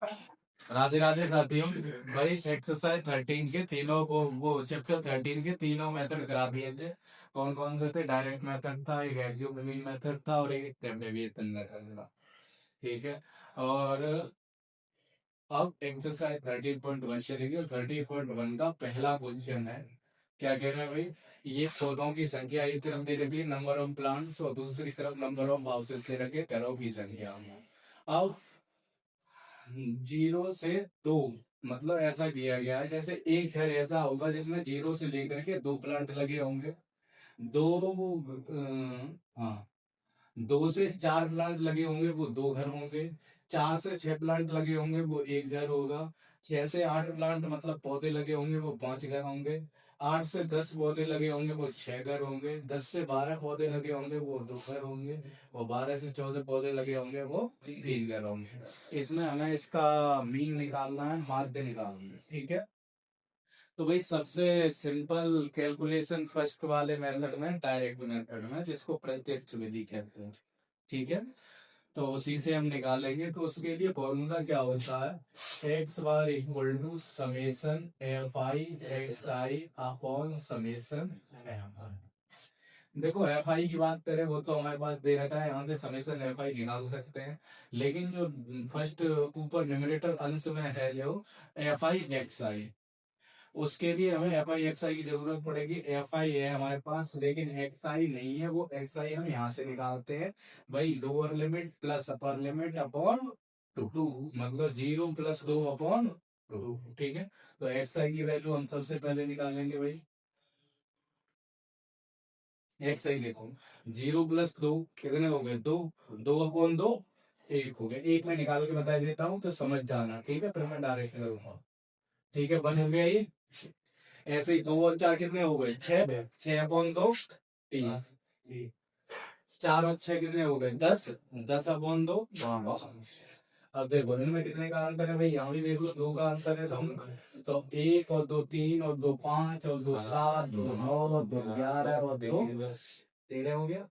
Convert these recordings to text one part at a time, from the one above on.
राधे राधे साथियों। भाई एक्सरसाइज 13 के तीनों को, वो चैप्टर 13 के तीनों मेथड करा दिए थे। कौन कौन से थे? डायरेक्ट मेथड था, एक एक्सक्यूटिव मेथड था और एक डेरिवेशन मेथड था। ठीक है। और अब एक्सरसाइज 13.1 चलेगी। 13.1 का पहला क्वेश्चन है, क्या कह रहे हैं भाई? ये पौधों की संख्या एक तरफ दे रखी है, नंबर ऑफ प्लांट्स, और दूसरी तरफ नंबर ऑफ हाउसेस दे रखे, घरों की संख्या। अब 0 से 2, मतलब ऐसा किया गया है जैसे एक घर ऐसा होगा जिसमें 0 से लेकर के 2 प्लांट लगे होंगे। दो हाँ, 2 से 4 प्लांट लगे होंगे, वो 2 घर होंगे। 4 से 6 प्लांट लगे होंगे, वो एक घर होगा। 6 से 8 प्लांट मतलब पौधे लगे होंगे, वो 5 घर होंगे। 8 से 10 पौधे लगे होंगे, वो 6 घर होंगे। 10 से 12 पौधे लगे होंगे, वो 2 घर होंगे। और 12 से 14 पौधे लगे होंगे, वो 3 घर होंगे। इसमें हमें इसका मीन निकालना है, माध्य निकालना है। ठीक है। तो भाई सबसे सिंपल कैलकुलेशन फर्स्ट वाले मेथड में, डायरेक्ट मेथड में, जिसको प्रत्यक्ष विधि कहते हैं। ठीक है। तो उसी से हम निकालेंगे। तो उसके लिए फॉर्मूला क्या होता है? X bar equal to summation F I x I upon summation F I. देखो एफ आई की बात करें, वो तो हमारे पास दे रखा है, यहाँ से समेसन एफ आई निकाल सकते हैं। लेकिन जो फर्स्ट ऊपर न्यूमरेटर अंश में है, जो एफ आई एक्स आई, उसके लिए हमें एफ आई एक्स आई की जरूरत पड़ेगी। एफ आई है हमारे पास, लेकिन एक्स आई नहीं है। वो एक्स आई हम यहाँ से निकालते हैं भाई, lower limit plus upper limit upon 2, मतलब 0 + 2 अपॉन 2। ठीक है। तो एक्स आई की वैल्यू हम सबसे पहले निकालेंगे भाई। एक्स आई देखो, 0 + 2 कितने हो गए? 2। 2/2 1 हो गया। एक में निकाल के बता देता हूँ तो समझ जाना। ठीक है, फिर मैं डायरेक्ट करूंगा। ठीक है, बन हो गया ये। ऐसे ही 2 और 4 कितने हो गए? 6। 6/2 3। 4 और 6 कितने हो गए? 10। 10/2 5। अब देखो इनमें कितने का अंतर है भाई? यहाँ भी देखो 2 का अंतर है। तो 1 और 2 3 और 2 5 और 2 7, 2 9 और 2 11 और 2 13 हो गया।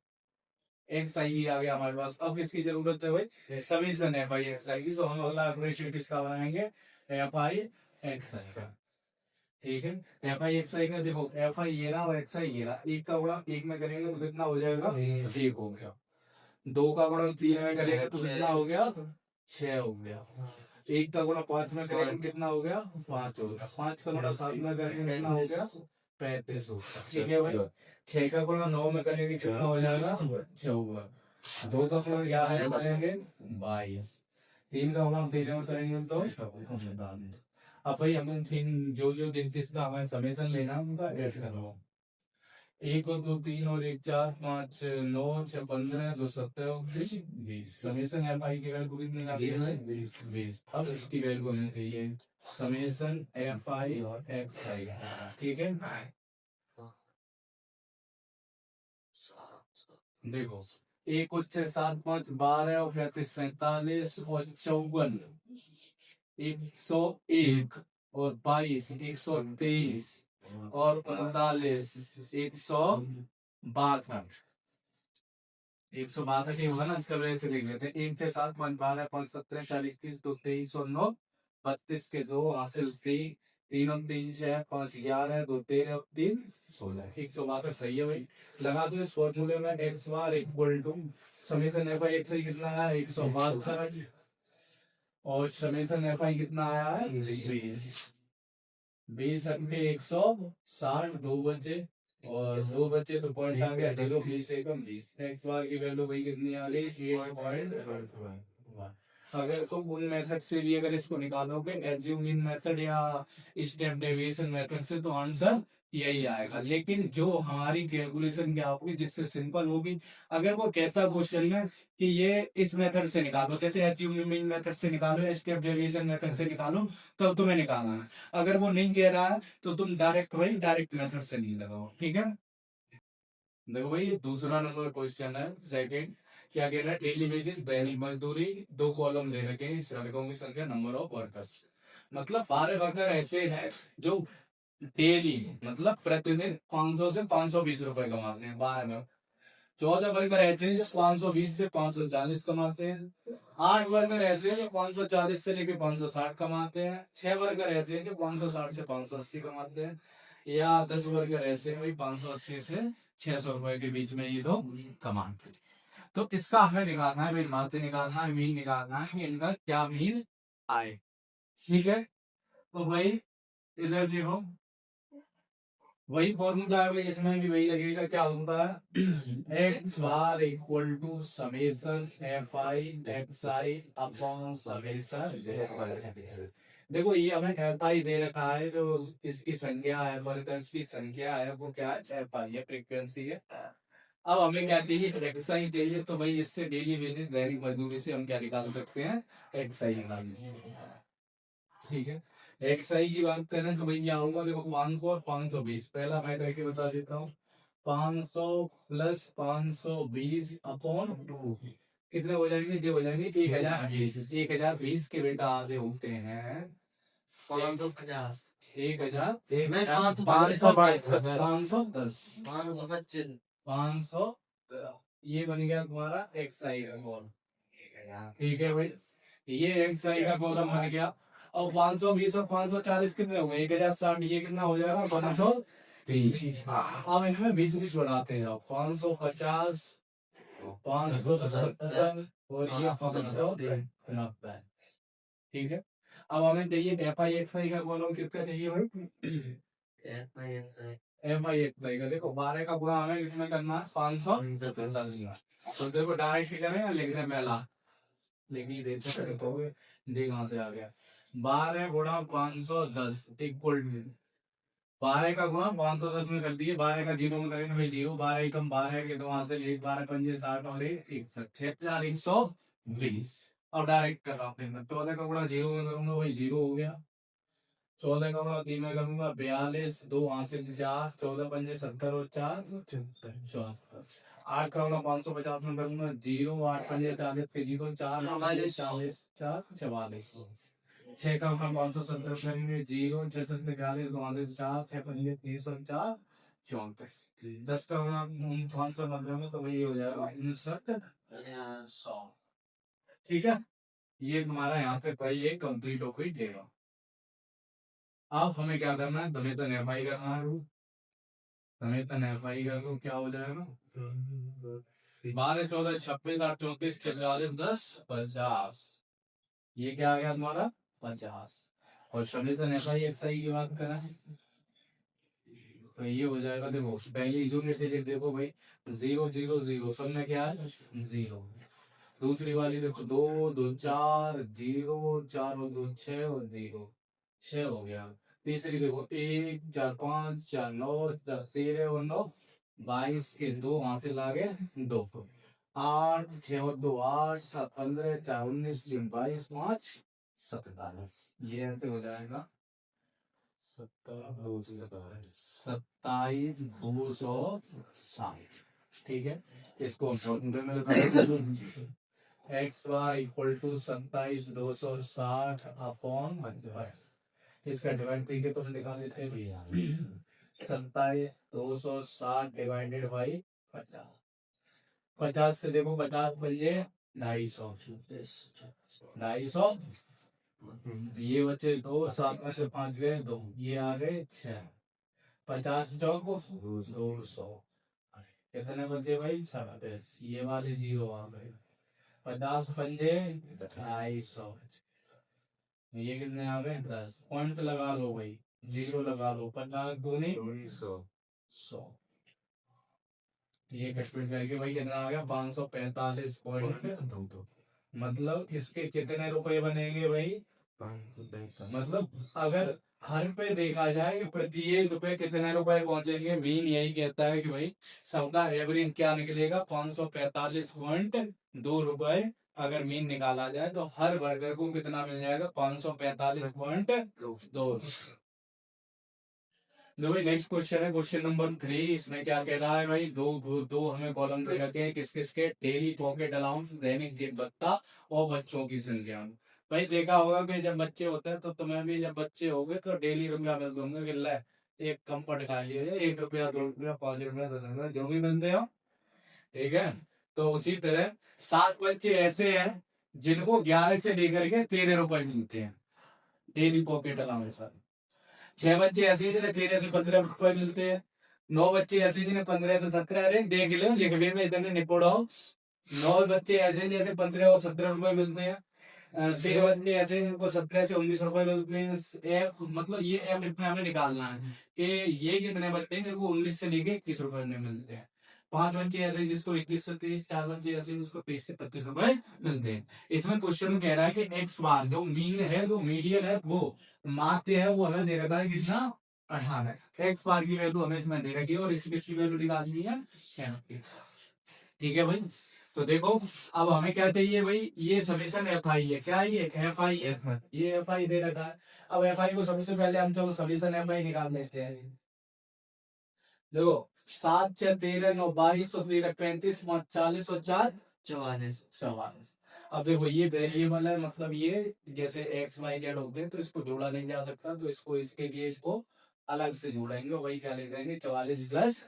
एक्स आई भी आ गया हमारे पास। अब किसकी जरूरत है भाई? समीशन एफ आई एक्स आई की। तो हम अगला अप्रिशिएट किसका बनाएंगे? एफ आई एक्स आई का। ठीक है। एफ आई एक्स आई का देखो, एफ आई ये रहा और एक्स आई ये रहा। एक का गुणा एक में करेंगे तो कितना हो जाएगा? 1 हो गया। 2 का गुणा 3 में करेंगे तो कितना हो गया? 6 हो गया। 1 का गुणा 5 में करेंगे कितना हो गया? 5 हो गया। 5 का गुणा 7 में करेंगे कितना हो गया? 35 हो गया। ठीक है भाई। 6 का गुणा 9 में करेंगे कितना हो जाएगा? 14। 2 का गुणा 11 में करेंगे 22। 3 का गुणा 13 में करेंगे तो 47। अब भाई हमें जो जो जिसका हमें समेसन लेना है उनका ऐड करो। 1 और 2 3 और 1 4 5 9 6 15 2 17 20। समेसन एफ आई की वैल्यू कितनी आ गई है? 20। अब इसकी वैल्यू हमें चाहिए, समेसन एफ आई और एक्स आई। ठीक है। देखो 1 और 6 7 5 12 और 35 47 और 54, 101 और 22, 123 और 45, 162। 162 ही होगा ना, चलो ऐसे लिख लेते हैं। 1 6 7 5 12 5 17 40 30 2 23 और 9 32 के 2 हासिल 3। 3 और 3 6 5 11 2 13 और 3 16। 162 सही है भाई। लगा दो इस फॉर्मूले में, x bar equal to summation f I x i कितना है? 162। और समीशन एफ आई कितना आया है? 20। 20 अपने 160, 2 बचे और 2 बचे तो पॉइंट आ गया 0। 20 एकम 20। एक्स बार की वैल्यू भाई कितनी आ गई? 8.1। अगर तुम उन मेथड से भी अगर इसको निकालोगे, एज्यूमिंग मेथड या स्टेप डेविएशन मेथड से, तो आंसर यही आएगा। लेकिन जो हमारी कैलकुलेशन क्या होगी, जिससे सिंपल होगी, अगर वो कहता क्वेश्चन में कि ये इस मेथड से निकालो, जैसे अचीवमेंट मेथड से निकालो, स्टेप डेविएशन मेथड से निकालो, तब तुम्हें निकालना है। अगर वो नहीं कह रहा है तो तुम डायरेक्ट वही डायरेक्ट मेथड से नहीं लगाओ। ठीक है। देखो भाई ये दूसरा नंबर क्वेश्चन है, सेकंड। क्या कह रहा है? डेली वेजेस, दैनिक मजदूरी, 2 कॉलम दे रखे हैं, श्रमिकों की संख्या, नंबर ऑफ वर्कर्स। मतलब 12 वर्कर ऐसे हैं जो डेली, मतलब प्रतिदिन 500 से 520 रुपए कमाते हैं 12 में। 14 वर्कर ऐसे हैं जो 520 से 540 कमाते हैं। 8 वर्कर ऐसे हैं जो 540 से लेकर 560 कमाते हैं। 6 वर्कर ऐसे हैं जो 560 से 580 कमाते हैं। या 10 वर्कर ऐसे हैं भाई 580 से 600 रुपए के बीच में ये लोग कमाते हैं। तो इसका हमें निकालना है भाई, माते निकालना है, मीन निकालना है कि इनका क्या मीन आए। ठीक है, तो भाई इधर देखो वही फॉर्मूला है भाई, इसमें भी वही लगेगा। क्या होता है X bar equal to summation F I x I upon summation. देखो ये हमें एफ आई दे रखा है, जो इसकी संख्या है, वर्कर्स की संख्या है, वो क्या है एफ आई है, फ्रीक्वेंसी है। अब हमें क्या चाहिए एक्स आई चाहिए, तो भाई इससे डेली वेजेस दैनिक मजदूरी से हम क्या निकाल सकते हैं एक्स आई निकाल। ठीक है, एक्स आई की बात करें तो भाई क्या होगा, देखो 500 और 520। पहला मैं करके बता देता हूँ, 500 प्लस 520 अपॉन 2 कितने हो जाएंगे, ये हो जाएंगे 1020। 1020 के बेटा आधे होते हैं 550। 1000 510 500, ये बन गया तुम्हारा एक्स आई का कॉलम। ठीक है भाई, ये एक्स आई का कॉलम बन गया। और 520 और 540 कितने हो गए, 1060। ये कितना हो जाएगा 530। अब इनमें 20 बढ़ाते हैं, 550 570 और ये 590। ठीक है, अब हमें चाहिए एफ आई एक्स आई का कॉलम कितना चाहिए भाई, एफ आई एक्स आई का। देखो 12 का पूरा हमें कितना करना है 510। तो देखो डायरेक्ट करें लिख रहे पहला लिख ही देते तो देख कहाँ से आ गया। 12 गुणा 510 इक्वल टू 12 का गुणा 510 में कर दिए, 12 का 0 में करेंगे भाई 0, 12 एकम 12 के 2 वहां से 1 12 पंजे 60 और 61 6120। अब डायरेक्ट कर रहा हूँ, 14 का गुणा 0 में करूंगा भाई 0 हो गया। 14 का गुणा 3 में करूंगा 42, 2 वहां से 4, 14 पंजे 70 और 4 74। 8 का गुणा 550 में करूंगा 0, 8 पंजे 40 के 0 4 40 4 44। 6 का गुणा 570 करेंगे 0 6 7 40 2 4 6 पंजे 30 और 4 34। 10 का गुणा 590 में तो वही हो जाएगा 59 100। ठीक है, ये तुम्हारा यहाँ पे भाई ये कंप्लीट हो गई देगा। अब हमें क्या करना है, तुम्हें तो एफआई करना है, तुम्हें तो एफआई कर लो, क्या हो जाएगा 12 14 26 8 34 44 10 50। ये क्या आ गया तुम्हारा 50। और समीशन एफआई एक्सआई की बात करें तो ये हो जाएगा, देखो पहली यूनिट देखो भाई 0 0 0 सब में क्या है 0। दूसरी वाली देखो 2 2 4 0 4 और 2 6 और 0 6 हो गया। तीसरी देखो 1 4 5 4 9 4 13 और 9 22 के 2 वहां से लागे 2 8 6 और 2 8 7 15 4 19 3 22 5 27। ये ऐसे हो जाएगा 27 260। ठीक है, इसको X Y equal to 27 260 upon 25। इसका डिवाइड करके तो निकाल लेते हैं 27 260 डिवाइडेड बाई 50। 50 से देखो 50 बजे 250 250। ये बच्चे 2 7 में से 5 गए 2, ये आ गए 6। 50 चौक 200 कितने बचे भाई 26। ये वाले 0 आ गए। 50 पंजे 250। ये कितने आ गए 10। पॉइंट लगा लो भाई 0 लगा लो। 50 दूनी 100। ये कटपीट करके भाई कितना आ गया 545 पॉइंट। मतलब इसके कितने रुपए बनेंगे भाई, मतलब अगर हर पे देखा जाए कि प्रति 1 रुपए कितने रुपए पहुंचेंगे, मीन यही कहता है कि भाई सबका एवरेज क्या निकलेगा 545.2 रुपए। अगर मीन निकाला जाए तो हर वर्गर को कितना मिल जाएगा 545.2। भाई नेक्स्ट क्वेश्चन है क्वेश्चन नंबर 3। इसमें क्या कह रहा है भाई, दो हमें कॉलम दे रखे हैं, किस किस के डेली पॉकेट अलाउंस दैनिक जेब भत्ता और बच्चों की संख्या। भाई देखा होगा कि जब बच्चे होते हैं तो तुम्हें भी जब बच्चे हो गए तो डेली रुपया मिलते होंगे कि ले एक कंफर्ट खा लिया 1 रुपया 2 रुपया 5 रुपया 10 रुपया जो भी मिलते हो। ठीक है। तो उसी तरह 7 बच्चे ऐसे हैं जिनको 11 से लेकर के 13 रुपए मिलते हैं डेली पॉकेट अलाउंस। 6 बच्चे ऐसे हैं जिन्हें 13 से 15 रुपए मिलते हैं। 9 बच्चे ऐसे जिन्हें 15 से 17, अरे देख लो लिखने में इतने निपुण हो। 9 बच्चे ऐसे जिन्हें 15 और 17 रुपए मिलते हैं। 13 बच्चे ऐसे हैं जिनको 17 से 19 रुपए मिलते हैं। मतलब ये एम हमें निकालना है कि ये कितने बच्चे हैं जिनको 19 से लेके 21 रुपए में मिलते हैं। 5 बच्चे ऐसे हैं जिसको 21 से 30, 4 बच्चे ऐसे हैं जिसको 30 से 25 रुपए मिलते हैं। इसमें क्वेश्चन कह रहा है कि एक्स बार जो मीन है, जो मीडियन है, वो माध्य है, वो हमें दे रखा है कितना, 18। एक्स बार की वैल्यू हमें इसमें दे रखी है और इसकी वैल्यू निकालनी है 6। ठीक है भाई। तो देखो अब हमें क्या चाहिए भाई, ये समीशन एफ आई है। क्या है ये, एफ आई है। ये एफ आई दे रखा है। अब एफ आई को सबसे पहले हम चलो समीशन एफ आई निकाल लेते हैं। देखो 7 6 13 9 22 और 13 35 5 40 और 4 44। अब देखो ये वेरिएबल है, मतलब ये जैसे एक्स वाई जेड होते हैं तो इसको जोड़ा नहीं जा सकता, तो इसको इसके लिए इसको अलग से जोड़ेंगे, वही क्या ले जाएंगे 44 प्लस।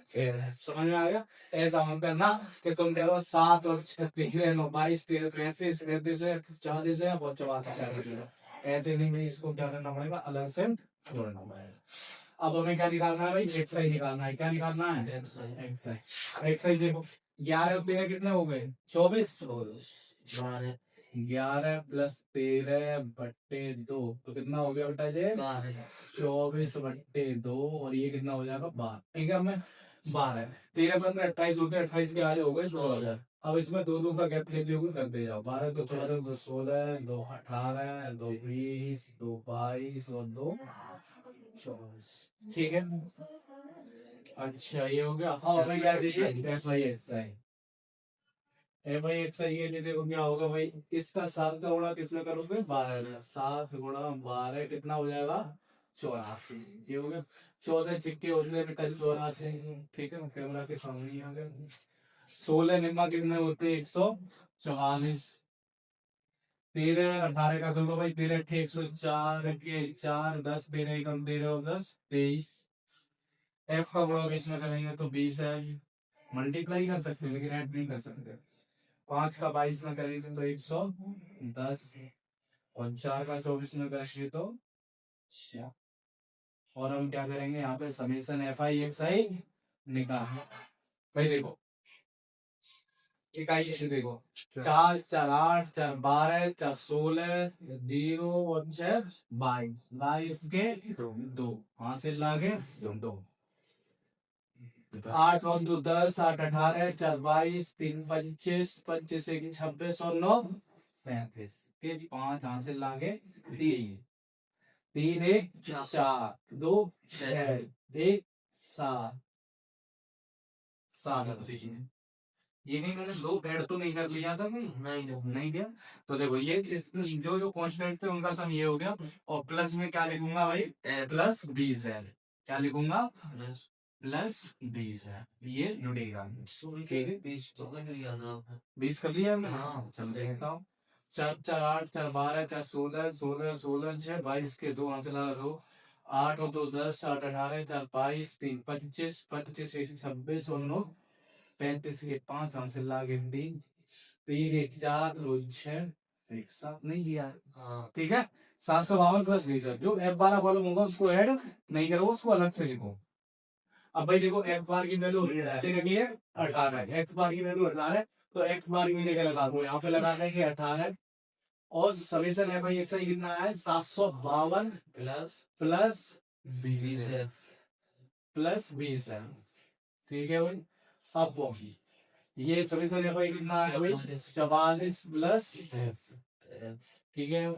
समझ में आ गया। ऐसा हम करना कि तुम देखो 7 और 6 13 9 22 13 35 37 है 40 है और 44। ऐसे नहीं भाई, इसको क्या करना पड़ेगा, अलग से जोड़ना पड़ेगा। अब हमें क्या निकालना है भाई, एक्स आई निकालना है। क्या निकालना है, एक्स आई। एक्स आई देखो 11 और 13 कितने हो गए, 24। 11 प्लस 13 बट्टे 2 तो कितना हो गया बेटा ये, 24 बट्टे 2 और ये कितना हो जाएगा 12। ठीक है, हमें 12 13 15 28 होते हैं, 28 के आगे हो गए 16। अब इसमें दो दो का गैप लेते हुए करते जाओ। 12 तो 14 2 16 2 18 2 20 2 22 और 2 24। ठीक है, अच्छा ये हो गया। हाँ भाई यार देखिए f i s i f I x i, ये देखो क्या होगा भाई, इसका 7 का गुणा किसमें करोगे, 12। 7 गुणा 12 कितना हो जाएगा, 84। ये हो गया। 14 चिक्के उतने में कल 84। ठीक है, कैमरा के सामने ही आ गया। 16 निम्मा कितने होते हैं, 144। 13 18 का कर लो भाई, 13 1 104 के 4 10 13 एकम 13 और 10 23। एफ का गुणा इसमें करेंगे तो 20 है। मल्टीप्लाई कर सकते हैं लेकिन ऐड नहीं कर सकते। 5 का 22 में करेंगे तो 110 और 4 का 24 में करेंगे तो 6। और हम क्या करेंगे यहाँ पे समेशन एफ आई एक्स आई निकाल। भाई देखो इकाई से देखो 4 4 8 4 12 4 16 0 और 6 22 22 के 2 हासिल लागे 2 8 और 2 10 8 18 4 22 3 25 25 1 26 और 9 35 के 5 हासिल लागे 3 3 1 4 2 6 1 7 7। ये नहीं मैंने दो बेड तो नहीं कर लिया था नहीं दिया। तो देखो ये जो जो कॉन्स्टेंट थे उनका सम ये हो गया। और प्लस में क्या लिखूंगा भाई, प्लस 20 है। क्या लिखूंगा, प्लस 20 है। ये जुड़ेगा। ठीक है 20 कर लिया हमने। चल देखता हूँ 4 4 8 4 12 4 16 16 16 6 22 के 2 हासिल लगा दो 8 और 2 10 8 18 4 22 3 25 25 1 26 और 9 35 के 5 हासिल लागे 3 3 1 4 2 6 एक 7 नहीं किया। ठीक है 752 प्लस 20 जो F12 कॉलम होगा उसको ऐड नहीं करो, उसको अलग से लिखो। अब भाई देखो F बार की वैल्यू रखी है 18, X बार की वैल्यू 18 है तो X बार की जगह लगा दो, यहाँ पे लगा देंगे 18 और समीशन है भाई एक्स कितना है 752 प्लस 20 है। ठीक है भाई। अब ये समीशन है भाई कितना है भाई 44 प्लस ठीक है,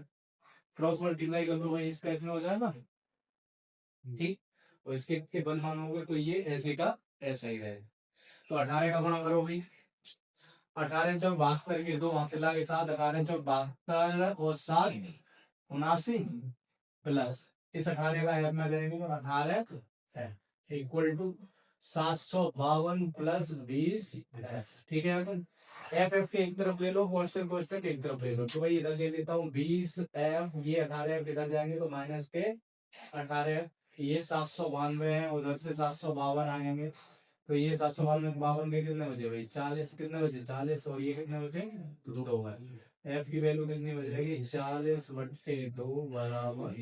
क्रॉस मल्टीप्लाई कर दो भाई, इसका इसमें हो जाएगा ठीक। और इसके बल मान हो गए तो ये ऐसे का ऐसा ही है। तो 18 का गुणा करो भाई, 18 चौक 72 के 2 वहां से लागे 7 18 चौक 72 और 7 79 प्लस इस 18 का में करेंगे तो 18 है इक्वल टू 752 प्लस 20। ठीक है एफ एफ के एक तरफ ले लो, कांस्टेंट कांस्टेंट एक तरफ ले लो। तो भाई इधर ले लेता हूँ 20 एफ, ये 18 इधर जाएंगे तो माइनस के 18, ये 792 है, उधर से 752 आएंगे तो ये 752 के कितने बजे भाई 40 कितने बजे 40 और ये कितने बजे 2 है। एफ की वैल्यू कितनी बचेगी 40/2 बराबर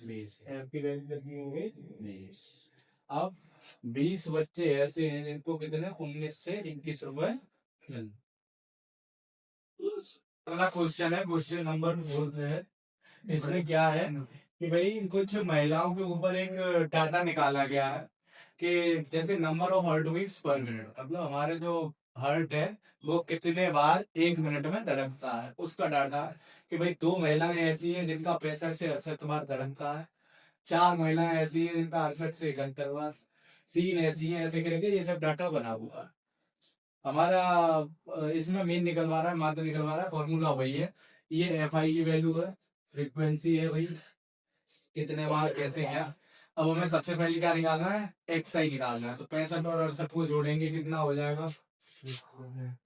20। एफ की वैल्यू कितनी होगी 20। अब 20 बच्चे ऐसे हैं जिनको कितने 19 से 21 रुपए मिलते। अगला क्वेश्चन है क्वेश्चन नंबर 4 है। इसमें क्या है कि भाई कुछ महिलाओं के ऊपर एक डाटा निकाला गया है कि जैसे number of heart beats per minute, मतलब हमारे जो हार्ट है वो कितने बार 1 मिनट में धड़कता है, उसका डाटा है कि भाई 2 महिलाएं ऐसी हैं जिनका 65 से 68 बार धड़कता है, 4 महिलाएं ऐसी हैं जिनका 68 से 71 बार, 3 ऐसी हैं, ऐसे करके ये सब डाटा बना हुआ है हमारा। इसमें मेन निकलवा रहा है, मात्र निकलवा रहा है, फॉर्मूला वही है। ये एफ आई की वैल्यू है, फ्रीक्वेंसी है भाई, कितने बार कैसे है। अब हमें सबसे पहले क्या निकालना है एक्स आई निकालना है। तो 65 और 68 को जोड़ेंगे कितना हो जाएगा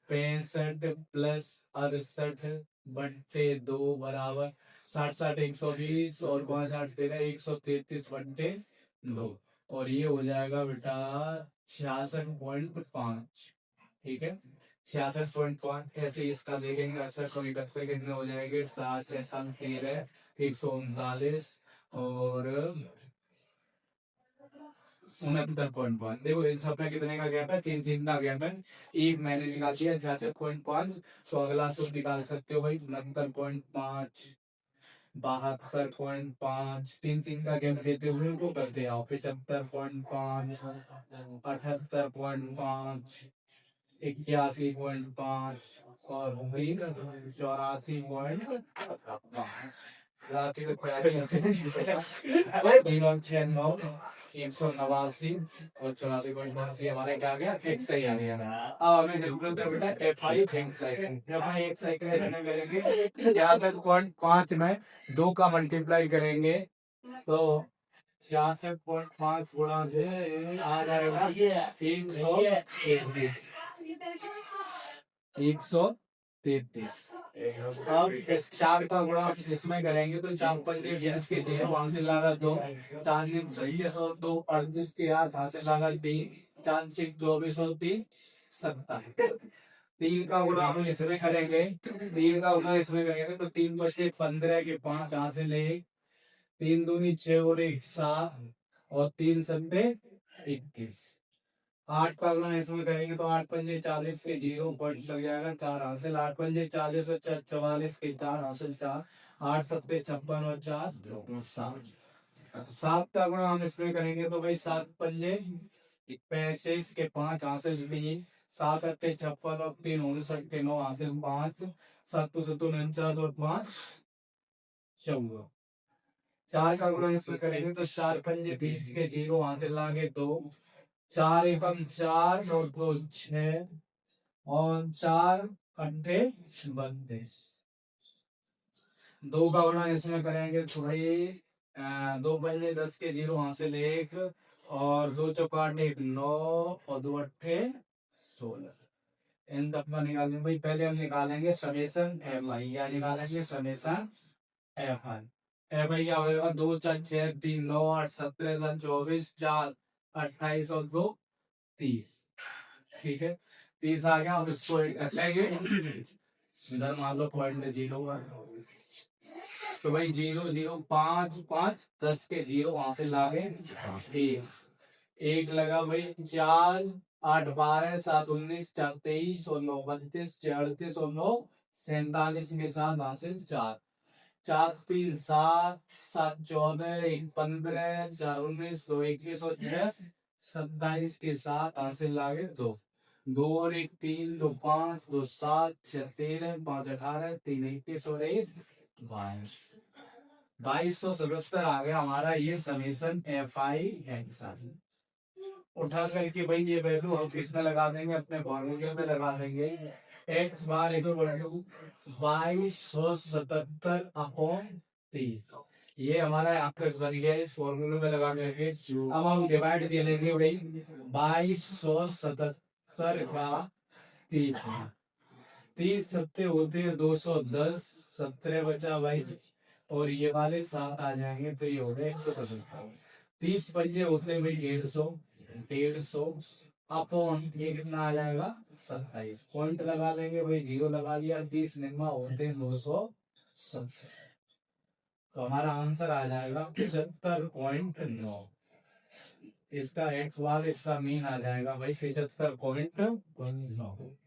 65 प्लस 68/2 बराबर 60 120 और 5 8 13 133/2 और ये हो जाएगा बेटा 66.5। ठीक है 66.5 ऐसे इसका देखेंगे ऐसा कोई करते कितने हो जाएंगे 7 6 7 13 139 और 69.5। देखो इन सब में कितने का गैप है 3 3 का गैप है। एक मैंने निकाल दिया 66.5। तो अगला सूत्र निकाल सकते हो भाई 69.5 72.5 3 3 का गैप देते हुए उनको करते आओ 75.5 78.5 81.5 और 84.5 189 और 84.5 हमारे क्या आ गया एक्स सही आ गया। अब हमें जरूरत है बेटा एफ आई एक्स आई कैसे करेंगे यहाँ तक 0.5 में 2 का मल्टीप्लाई करेंगे तो 66.5 गुणा आ जाएगा 133। अब इस 4 का गुणा इसमें करेंगे तो 4 पंजे 20 के जीरो वहां से लागत 2 4 दिन 36 और 2 38 के यहाँ से लागत 3 4 6 24 और 3 27। 3 का गुणा हम इसमें करेंगे 3 का गुणा इसमें करेंगे तो 3 बचे 15 के 5 यहाँ से ले 3 दूनी 6 और 1 7 और 3 सत्ते 21। 8 का गुणा इसमें करेंगे तो 8 पंजे 40 के जीरो पॉइंट लग जाएगा 4 हासिल 8 पंजे 40 और 44 के 4 हासिल 4 8 सत्ते 56 और 4 7। 7 का गुणा हम इसमें करेंगे तो भाई 7 पंजे 35 के 5 हासिल 3 7 अट्ठे 56 और 3 59 के 9 हासिल 5 7 7 49 और 5 14। 4 का गुणा इसमें करेंगे तो 4 पंजे 20 के जीरो हासिल लागे 2 4 एकम 4 और 2 6 और 4 अट्ठे 32। 2 का गुणा इसमें करेंगे तो भाई 2 पहले 10 के जीरो हासिल 1 और 2 चौकाट 1 9 और 2 अट्ठे 16। इन तक का निकालेंगे भाई पहले हम निकालेंगे समेसन एम आई या निकालेंगे समेसन एफ आई। एफ आई क्या होगा 2 4 6 3 9 8 17 24 4 28 और 2 30। ठीक है 30 आ गया और इसको कर लेंगे इधर मान लो पॉइंट 0 तो भाई 0 0 5 5 10 के 0 वहां से लागे 1 लगा भाई 4 8 12 7 19 4 23 और 9 32 38 और 9 47 के साथ हासिल 4 4 3 7 7 14 1 15 4 19 2 21 और 6 27 के साथ हासिल लागे 2 2 और 1 3 2 5 2 7 6 13 5 18 3 21 और 1 22 2277 आ गया हमारा ये समेसन एफ आई एक्स उठा करके भाई ये वैल्यू हम किसमें लगा देंगे अपने फॉर्मूले में लगा देंगे X bar equal to 2277 upon 30। ये हमारा आपका बन गया इस फॉर्मूले में लगा देंगे। अब हम डिवाइड दे लेंगे भाई 2277 का 30 30 सत्ते होते हैं 210 17 बचा भाई और ये वाले 7 आ जाएंगे तो ये हो गए 177। 30 पंजे होते हैं भाई 150 150 अपॉन ये कितना आ जाएगा 27। पॉइंट लगा लेंगे भाई, 0 लगा दिया, 30 निम्मा होते हैं 270। तो हमारा आंसर आ जाएगा 75.9। इसका एक्स बार इसका मीन आ जाएगा भाई 75.9।